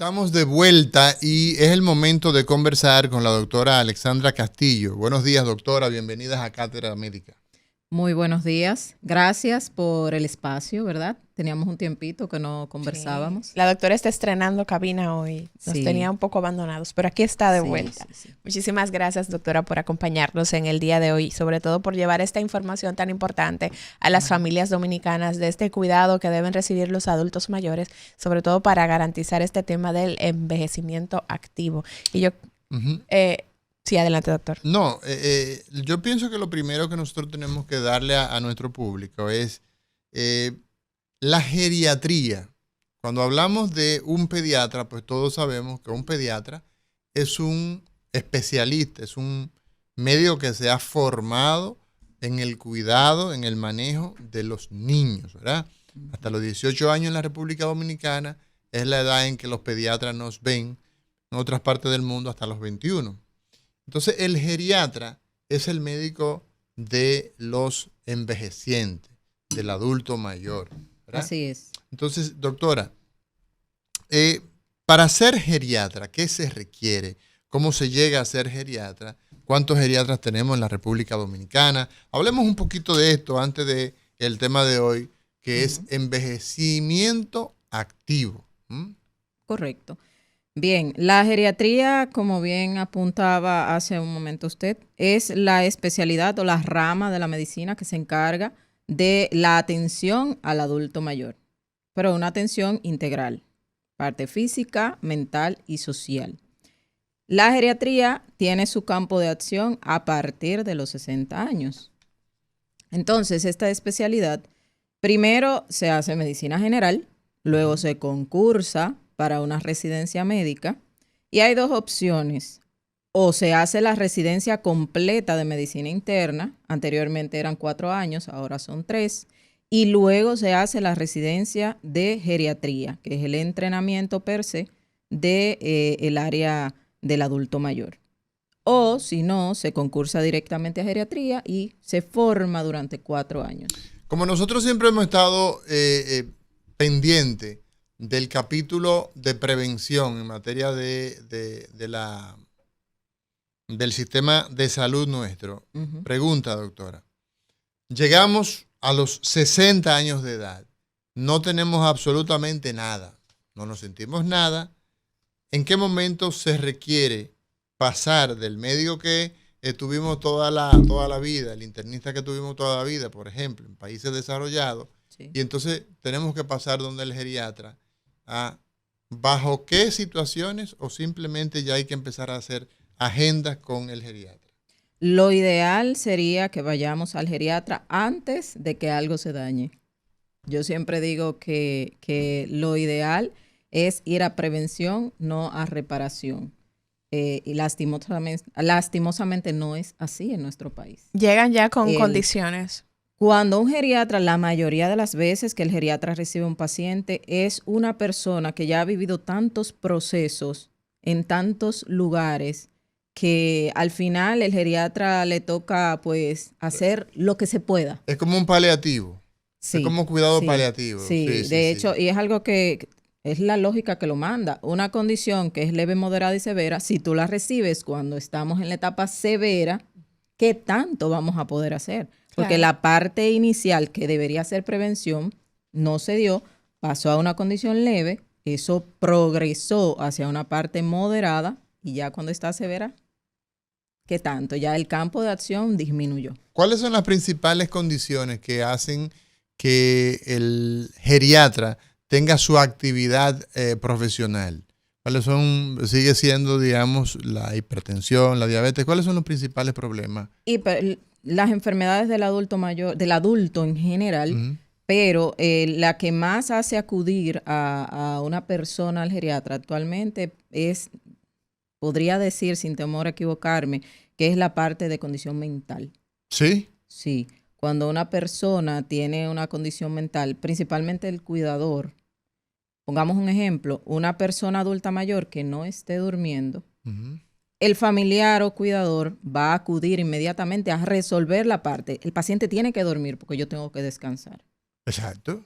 Estamos de vuelta y es el momento de conversar con la doctora Alexandra Castillo. Buenos días, doctora. Bienvenidas a Cátedra Médica. Muy buenos días. Gracias por el espacio, ¿verdad? Teníamos un tiempito que no conversábamos. Sí. La doctora está estrenando cabina hoy. Nos tenía un poco abandonados, pero aquí está de vuelta. Sí. Muchísimas gracias, doctora, por acompañarnos en el día de hoy, sobre todo por llevar esta información tan importante a las familias dominicanas de este cuidado que deben recibir los adultos mayores, sobre todo para garantizar este tema del envejecimiento activo. Y yo... Sí, adelante, doctor. No, yo pienso que lo primero que nosotros tenemos que darle a nuestro público es la geriatría. Cuando hablamos de un pediatra, pues todos sabemos que un pediatra es un especialista, es un médico que se ha formado en el cuidado, en el manejo de los niños, ¿verdad? Hasta los 18 años en la República Dominicana es la edad en que los pediatras nos ven, en otras partes del mundo hasta los 21. Entonces, el geriatra es el médico de los envejecientes, del adulto mayor, ¿verdad? Así es. Entonces, doctora, para ser geriatra, ¿qué se requiere? ¿Cómo se llega a ser geriatra? ¿Cuántos geriatras tenemos en la República Dominicana? Hablemos un poquito de esto antes del tema de hoy, que es envejecimiento activo. Correcto. Bien, la geriatría, como bien apuntaba hace un momento usted, es la especialidad o la rama de la medicina que se encarga de la atención al adulto mayor, pero una atención integral, parte física, mental y social. La geriatría tiene su campo de acción a partir de los 60 años. Entonces, esta especialidad, primero se hace medicina general, luego se concursa para una residencia médica y hay dos opciones. O se hace la residencia completa de medicina interna, anteriormente eran 4 años, ahora son 3, y luego se hace la residencia de geriatría, que es el entrenamiento per se del área del adulto mayor. O si no, se concursa directamente a geriatría y se forma durante 4 años. Como nosotros siempre hemos estado pendientes del capítulo de prevención en materia del sistema de salud nuestro. Pregunta, doctora. Llegamos a los 60 años de edad. No tenemos absolutamente nada. No nos sentimos nada. ¿En qué momento se requiere pasar del médico que tuvimos toda la vida, el internista que tuvimos toda la vida, por ejemplo, en países desarrollados, sí, y entonces tenemos que pasar donde el geriatra? ¿Bajo qué situaciones o simplemente ya hay que empezar a hacer agendas con el geriatra? Lo ideal sería que vayamos al geriatra antes de que algo se dañe. Yo siempre digo que lo ideal es ir a prevención, no a reparación. Y lastimosamente no es así en nuestro país. Llegan ya con condiciones. Cuando un geriatra, la mayoría de las veces que el geriatra recibe un paciente, es una persona que ya ha vivido tantos procesos en tantos lugares que al final el geriatra le toca pues hacer lo que se pueda. Es como un paliativo. Sí, es como cuidado paliativo. Sí, de hecho, y es algo que es la lógica que lo manda. Una condición que es leve, moderada y severa, si tú la recibes cuando estamos en la etapa severa, ¿qué tanto vamos a poder hacer? Porque la parte inicial que debería ser prevención no se dio, pasó a una condición leve, eso progresó hacia una parte moderada y ya cuando está severa, ¿qué tanto? Ya el campo de acción disminuyó. ¿Cuáles son las principales condiciones que hacen que el geriatra tenga su actividad profesional? ¿Cuáles son, sigue siendo, digamos, la hipertensión, la diabetes? ¿Cuáles son los principales problemas? Las enfermedades del adulto mayor, del adulto en general, pero la que más hace acudir a una persona al geriatra actualmente es, podría decir sin temor a equivocarme, que es la parte de condición mental. ¿Sí? Sí. Cuando una persona tiene una condición mental, principalmente el cuidador, pongamos un ejemplo, una persona adulta mayor que no esté durmiendo, el familiar o cuidador va a acudir inmediatamente a resolver la parte. El paciente tiene que dormir porque yo tengo que descansar. Exacto.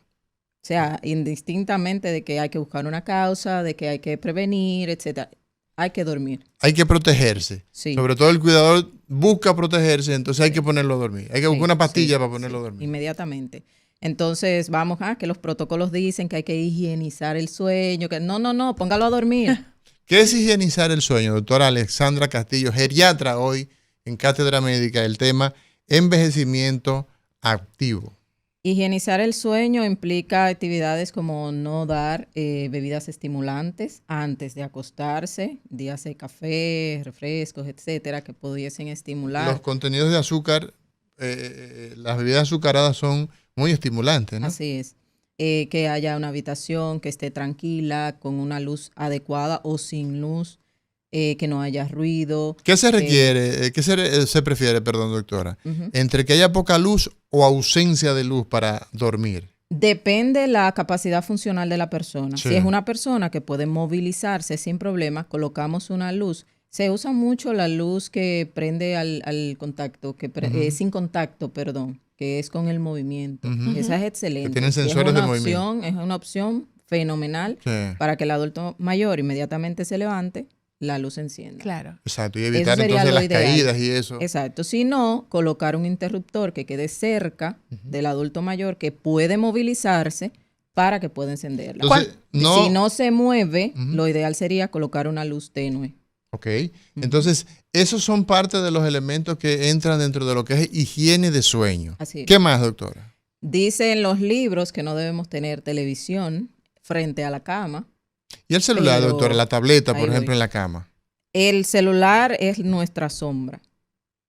sea, indistintamente de que hay que buscar una causa, de que hay que prevenir, etcétera. Hay que dormir. Hay que protegerse. Sí. Sobre todo el cuidador busca protegerse, entonces hay que ponerlo a dormir. Hay que buscar una pastilla para ponerlo a dormir. Inmediatamente. Entonces, vamos a que los protocolos dicen que hay que higienizar el sueño. Que no, póngalo a dormir. ¿Qué es higienizar el sueño? Doctora Alexandra Castillo, geriatra hoy en Cátedra Médica, el tema envejecimiento activo. Higienizar el sueño implica actividades como no dar bebidas estimulantes antes de acostarse, dígase café, refrescos, etcétera, que pudiesen estimular. Los contenidos de azúcar, las bebidas azucaradas son muy estimulantes, ¿no? Así es. Que haya una habitación que esté tranquila, con una luz adecuada o sin luz, que no haya ruido. ¿Qué se requiere, qué se prefiere, perdón, doctora, Uh-huh. entre que haya poca luz o ausencia de luz para dormir? Depende la capacidad funcional de la persona. Sí. Si es una persona que puede movilizarse sin problemas, colocamos una luz. Se usa mucho la luz que prende al contacto, sin contacto, perdón, que es con el movimiento. Uh-huh. Esa es excelente. Que tienen sensores de movimiento. Es una opción fenomenal para que el adulto mayor inmediatamente se levante, la luz se encienda. Claro. Exacto, y evitar entonces las caídas y eso. Exacto. Si no, colocar un interruptor que quede cerca del adulto mayor que puede movilizarse para que pueda encenderla. Entonces, si no se mueve, lo ideal sería colocar una luz tenue. Ok. Entonces, esos son parte de los elementos que entran dentro de lo que es higiene de sueño. Así es. ¿Qué más, doctora? Dice en los libros que no debemos tener televisión frente a la cama. ¿Y el celular, Pero doctora? La tableta, por ahí ejemplo, voy. en la cama. El celular es nuestra sombra.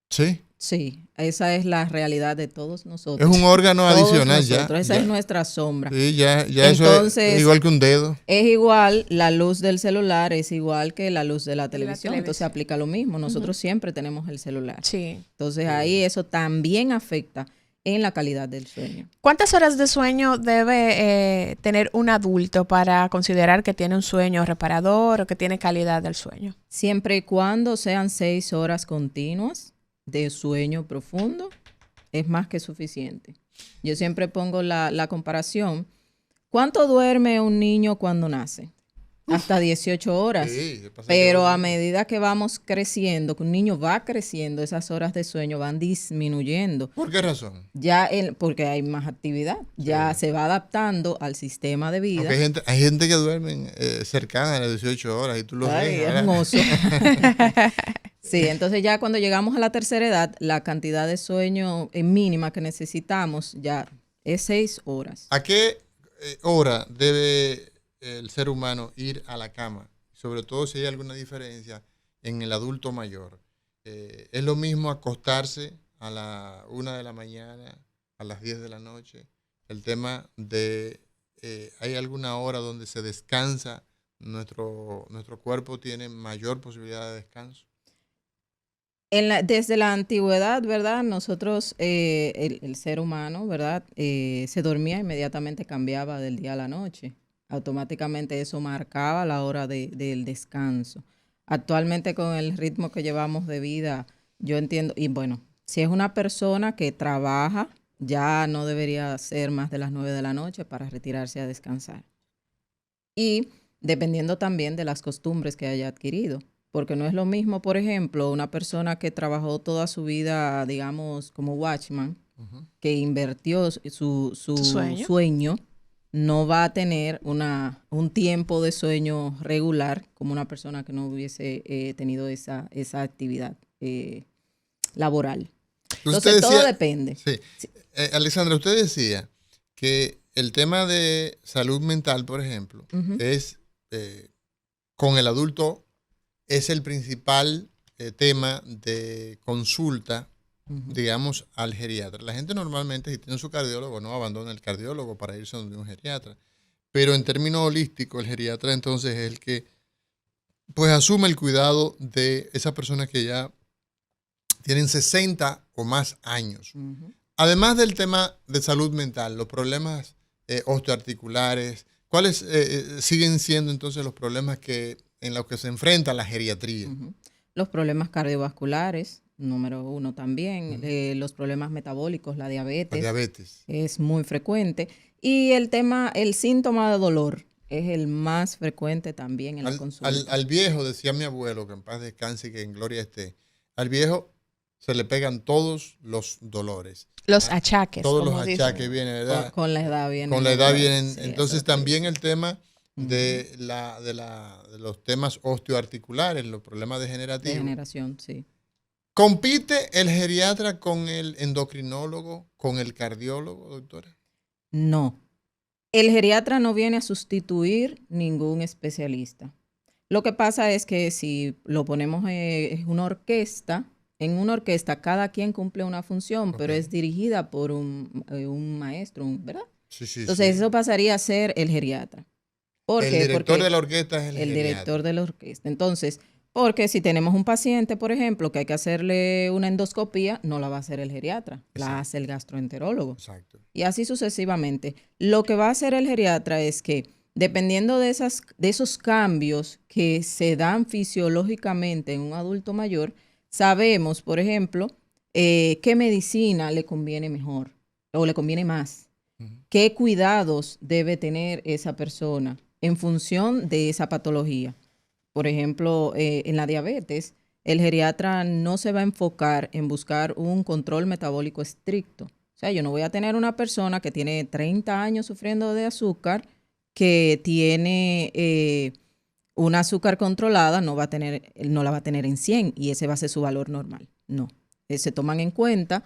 ¿Sí? Sí, esa es la realidad de todos nosotros. Es un órgano Todos adicional nosotros, Esa ya. es nuestra sombra. Sí, ya Entonces, eso es igual que un dedo. Es igual, la luz del celular es igual que la luz de la televisión. Entonces aplica lo mismo. Nosotros siempre tenemos el celular. Sí. Entonces ahí eso también afecta en la calidad del sueño. ¿Cuántas horas de sueño debe tener un adulto para considerar que tiene un sueño reparador o que tiene calidad del sueño? Siempre y cuando sean 6 horas continuas de sueño profundo, es más que suficiente. Yo siempre pongo la comparación. ¿Cuánto duerme un niño cuando nace? Hasta 18 horas. Sí, Pero a medida que vamos creciendo, que un niño va creciendo, esas horas de sueño van disminuyendo. ¿Por qué razón? Porque hay más actividad. Ya se va adaptando al sistema de vida. Porque hay gente que duerme cercana a las 18 horas y tú lo Ay, ves. hermoso. Sí, entonces ya cuando llegamos a la tercera edad, la cantidad de sueño mínima que necesitamos ya es 6 horas. ¿A qué hora debe el ser humano ir a la cama? Sobre todo si hay alguna diferencia en el adulto mayor. ¿Es lo mismo acostarse a la 1 de la mañana, a las 10 de la noche? El tema de, ¿hay alguna hora donde se descansa? Nuestro cuerpo tiene mayor posibilidad de descanso. Desde la antigüedad, ¿verdad? Nosotros, el ser humano, ¿verdad? Se dormía, inmediatamente cambiaba del día a la noche. Automáticamente eso marcaba la hora del descanso. Actualmente con el ritmo que llevamos de vida, yo entiendo, y bueno, si es una persona que trabaja, ya no debería ser más de las 9 de la noche para retirarse a descansar. Y dependiendo también de las costumbres que haya adquirido. Porque no es lo mismo, por ejemplo, una persona que trabajó toda su vida, digamos, como watchman, que invirtió su sueño, no va a tener un tiempo de sueño regular como una persona que no hubiese tenido esa actividad laboral. Entonces, todo depende. Sí. Alexandra, usted decía que el tema de salud mental, por ejemplo, es con el adulto es el principal tema de consulta, digamos, al geriatra. La gente normalmente, si tiene su cardiólogo, no abandona el cardiólogo para irse donde un geriatra. Pero en términos holísticos, el geriatra entonces es el que pues asume el cuidado de esas personas que ya tienen 60 o más años. Además del tema de salud mental, los problemas osteoarticulares, ¿cuáles siguen siendo entonces los problemas en los que se enfrenta la geriatría? Los problemas cardiovasculares, número 1 también. Los problemas metabólicos, la diabetes. La diabetes. Es muy frecuente. Y el síntoma de dolor es el más frecuente también en la consulta. Al viejo, decía mi abuelo, que en paz descanse y que en gloria esté, al viejo se le pegan todos los dolores. Los achaques. Todos los achaques vienen, ¿verdad? Con la edad vienen. Con la edad vienen. Sí, entonces también el tema de los temas osteoarticulares, los problemas degenerativos. Degeneración, sí. ¿Compite el geriatra con el endocrinólogo, con el cardiólogo, doctora? No. El geriatra no viene a sustituir ningún especialista. Lo que pasa es que si lo ponemos en una orquesta, cada quien cumple una función, pero es dirigida por un maestro, ¿verdad? Sí, Entonces eso pasaría a ser el geriatra. ¿Por qué? El director de la orquesta es el geriatra. Director de la orquesta. Entonces, porque si tenemos un paciente, por ejemplo, que hay que hacerle una endoscopía, no la va a hacer el geriatra, la hace el gastroenterólogo. Exacto. Y así sucesivamente. Lo que va a hacer el geriatra es que, dependiendo de esos cambios que se dan fisiológicamente en un adulto mayor, sabemos, por ejemplo, qué medicina le conviene mejor o le conviene más. ¿Qué cuidados debe tener esa persona en función de esa patología? Por ejemplo, en la diabetes, el geriatra no se va a enfocar en buscar un control metabólico estricto. O sea, yo no voy a tener una persona que tiene 30 años sufriendo de azúcar, que tiene una azúcar controlada, no la va a tener en 100 y ese va a ser su valor normal. No. Se toman en cuenta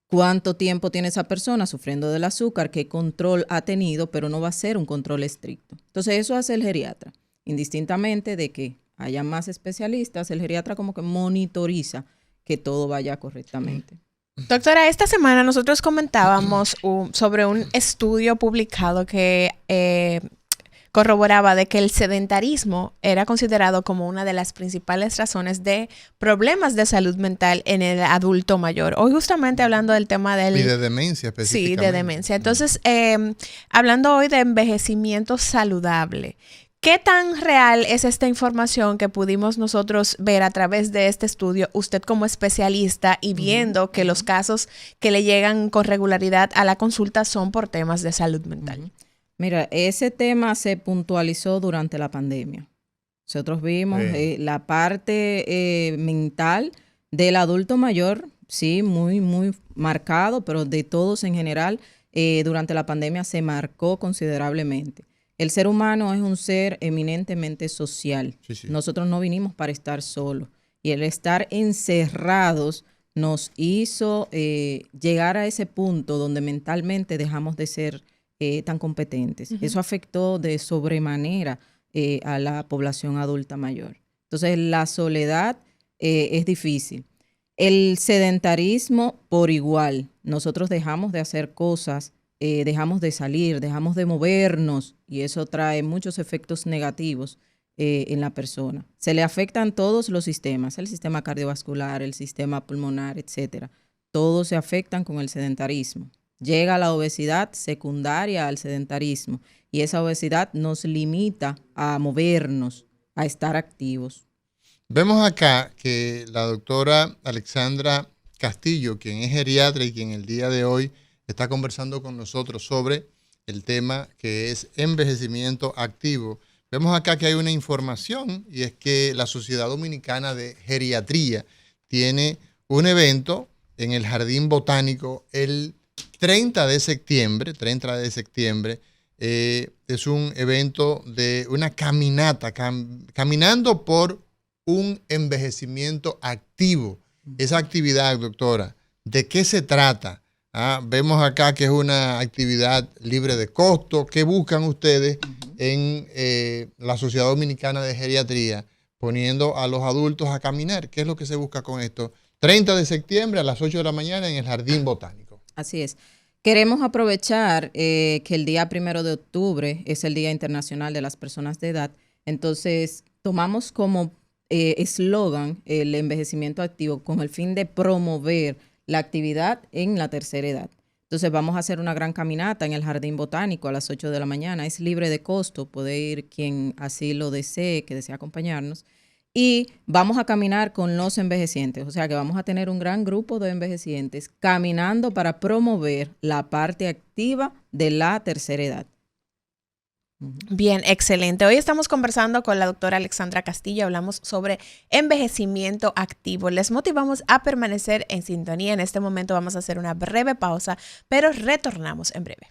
cuánto tiempo tiene esa persona sufriendo del azúcar, qué control ha tenido, pero no va a ser un control estricto. Entonces eso hace el geriatra. Indistintamente de que haya más especialistas, el geriatra como que monitoriza que todo vaya correctamente. Doctora, esta semana nosotros comentábamos sobre un estudio publicado que corroboraba de que el sedentarismo era considerado como una de las principales razones de problemas de salud mental en el adulto mayor. Hoy justamente hablando del tema Y de demencia específicamente. Sí, de demencia. Entonces, hablando hoy de envejecimiento saludable, ¿qué tan real es esta información que pudimos nosotros ver a través de este estudio, usted como especialista y viendo que los casos que le llegan con regularidad a la consulta son por temas de salud mental? Mira, ese tema se puntualizó durante la pandemia. Nosotros vimos la parte mental del adulto mayor, sí, muy, muy marcado, pero de todos en general, durante la pandemia se marcó considerablemente. El ser humano es un ser eminentemente social. Sí. Nosotros no vinimos para estar solos. Y el estar encerrados nos hizo llegar a ese punto donde mentalmente dejamos de ser tan competentes. Eso afectó de sobremanera a la población adulta mayor. Entonces, la soledad es difícil. El sedentarismo por igual. Nosotros dejamos de hacer cosas, dejamos de salir, dejamos de movernos y eso trae muchos efectos negativos en la persona. Se le afectan todos los sistemas, el sistema cardiovascular, el sistema pulmonar, etcétera. Todos se afectan con el sedentarismo. Llega la obesidad secundaria al sedentarismo y esa obesidad nos limita a movernos, a estar activos. Vemos acá que la doctora Alexandra Castillo, quien es geriatra y quien el día de hoy está conversando con nosotros sobre el tema que es envejecimiento activo. Vemos acá que hay una información y es que la Sociedad Dominicana de Geriatría tiene un evento en el Jardín Botánico el 30 de septiembre. Es un evento de una caminata, caminando por un envejecimiento activo. Esa actividad, doctora, ¿de qué se trata? Vemos acá que es una actividad libre de costo. ¿Qué buscan ustedes en la Sociedad Dominicana de Geriatría poniendo a los adultos a caminar? ¿Qué es lo que se busca con esto? 30 de septiembre a las 8 de la mañana en el Jardín Botánico. Así es. Queremos aprovechar que el día 1 de octubre es el Día Internacional de las Personas de Edad. Entonces, tomamos como eslogan el envejecimiento activo con el fin de promover la actividad en la tercera edad. Entonces vamos a hacer una gran caminata en el Jardín Botánico a las 8 de la mañana. Es libre de costo, puede ir quien así lo desee, que desee acompañarnos. y vamos a caminar con los envejecientes. O sea que vamos a tener un gran grupo de envejecientes caminando para promover la parte activa de la tercera edad. Bien, excelente. Hoy estamos conversando con la doctora Alexandra Castillo. Hablamos sobre envejecimiento activo. Les motivamos a permanecer en sintonía. En este momento vamos a hacer una breve pausa, pero retornamos en breve.